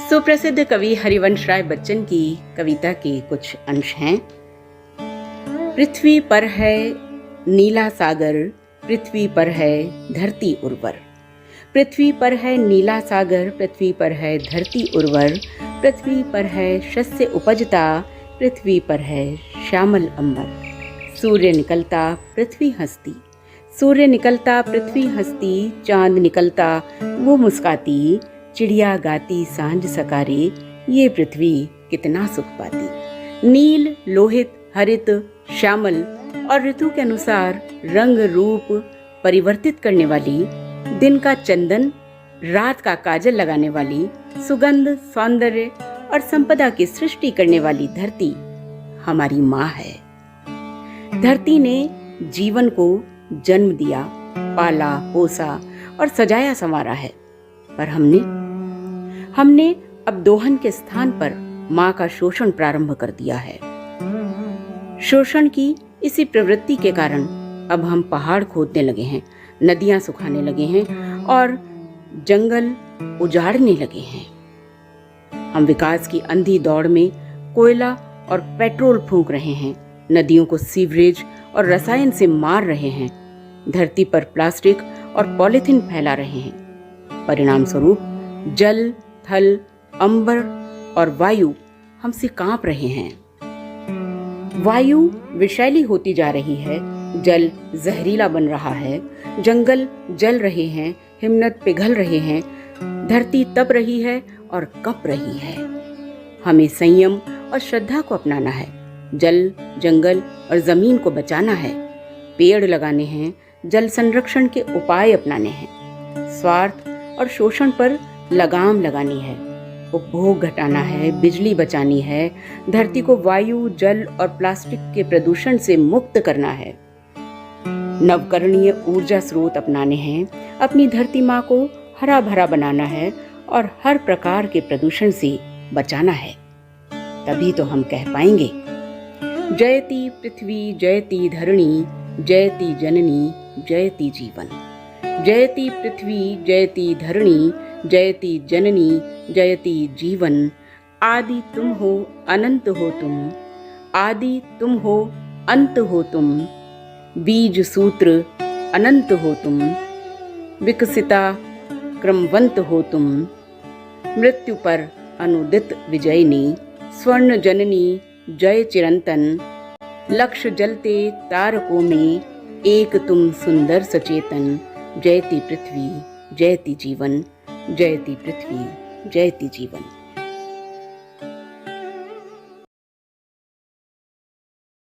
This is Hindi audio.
सुप्रसिद्ध कवि हरिवंश राय बच्चन की कविता के कुछ अंश हैं। पृथ्वी पर है नीला सागर, पृथ्वी पर है धरती उर्वर। पृथ्वी पर है नीला सागर, पृथ्वी पर है धरती उर्वर। पृथ्वी पर है शस्य उपजता, पृथ्वी पर है श्यामल अंबर। सूर्य निकलता पृथ्वी हंसती, सूर्य निकलता पृथ्वी हंसती। चांद निकलता वो मुस्काती, चिड़िया गाती सांझ सकारे। ये पृथ्वी कितना सुख पाती। नील, लोहित, हरित, श्यामल और ऋतु के अनुसार रंग रूप परिवर्तित करने वाली, दिन का चंदन रात का काजल लगाने वाली, सुगंध, सौंदर्य और संपदा की सृष्टि करने वाली धरती हमारी माँ है। धरती ने जीवन को जन्म दिया, पाला पोसा और सजाया संवारा है, पर हमने अब दोहन के स्थान पर माँ का शोषण प्रारंभ कर दिया है। शोषण की इसी प्रवृत्ति के कारण अब हम पहाड़ खोदने लगे हैं, नदियां सुखाने लगे हैं और जंगल उजाड़ने लगे हैं। हम विकास की अंधी दौड़ में कोयला और पेट्रोल फूंक रहे हैं, नदियों को सीवरेज और रसायन से मार रहे हैं, धरती पर प्लास्टिक और पॉलिथीन फैला रहे हैं। परिणाम स्वरूप जल, थल, अंबर और वायु हमसे कांप रहे हैं। वायु विषैली होती जा रही है, जल जहरीला बन रहा है, जंगल जल रहे हैं, हिमनद पिघल रहे हैं, धरती तप रही है और कप रही है। हमें संयम और श्रद्धा को अपनाना है, जल, जंगल और जमीन को बचाना है, पेड़ लगाने हैं, जल संरक्षण के उपाय अपनाने हैं, स्वार्थ और शोषण पर लगाम लगानी है, उपभोग घटाना है, बिजली बचानी है, धरती को वायु, जल और प्लास्टिक के प्रदूषण से मुक्त करना है, नवकरणीय ऊर्जा स्रोत अपनाने हैं, अपनी धरती माँ को हरा भरा बनाना है और हर प्रकार के प्रदूषण से बचाना है। तभी तो हम कह पाएंगे, जयति पृथ्वी जयति धरणी, जयति जननी जयति जीवन। जयति पृथ्वी जयति धरणी, जयति जननी जयति जीवन। आदि तुम हो अनंत हो तुम, आदि तुम हो अंत हो तुम, बीज सूत्र अनंत हो तुम, विकसिता क्रमवंत हो तुम, मृत्यु पर अनुदित विजयिनी, स्वर्ण जननी जय चिरंतन। लक्ष्य जलते तारकों में एक तुम सुंदर सचेतन। जयति पृथ्वी जयति जीवन, जयति पृथ्वी जयति जीवन।